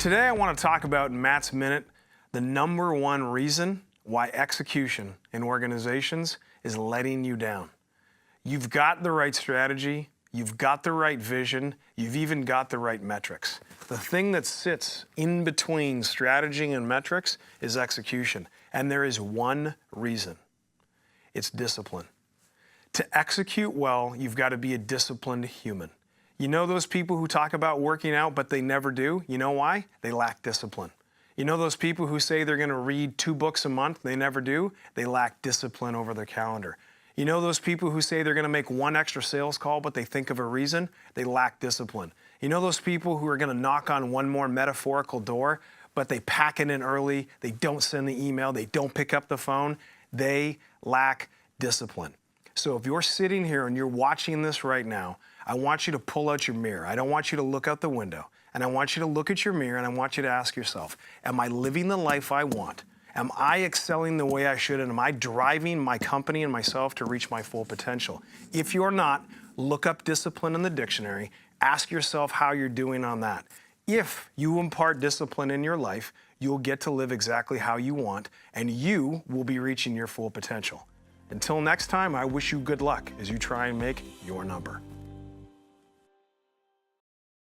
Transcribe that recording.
Today I want to talk about, in Matt's Minute, the number one reason why execution in organizations is letting you down. You've got the right strategy, you've got the right vision, you've even got the right metrics. The thing that sits in between strategy and metrics is execution. And there is one reason. It's discipline. To execute well, you've got to be a disciplined human. You know those people who talk about working out, but they never do? You know why? They lack discipline. You know those people who say they're going to read 2 books a month, they never do? They lack discipline over their calendar. You know those people who say they're going to make 1 extra sales call, but they think of a reason? They lack discipline. You know those people who are going to knock on 1 more metaphorical door, but they pack it in early, they don't send the email, they don't pick up the phone? They lack discipline. So if you're sitting here and you're watching this right now, I want you to pull out your mirror. I don't want you to look out the window. And I want you to look at your mirror and I want you to ask yourself, am I living the life I want? Am I excelling the way I should? And am I driving my company and myself to reach my full potential? If you're not, look up discipline in the dictionary. Ask yourself how you're doing on that. If you impart discipline in your life, you'll get to live exactly how you want, and you will be reaching your full potential. Until next time, I wish you good luck as you try and make your number.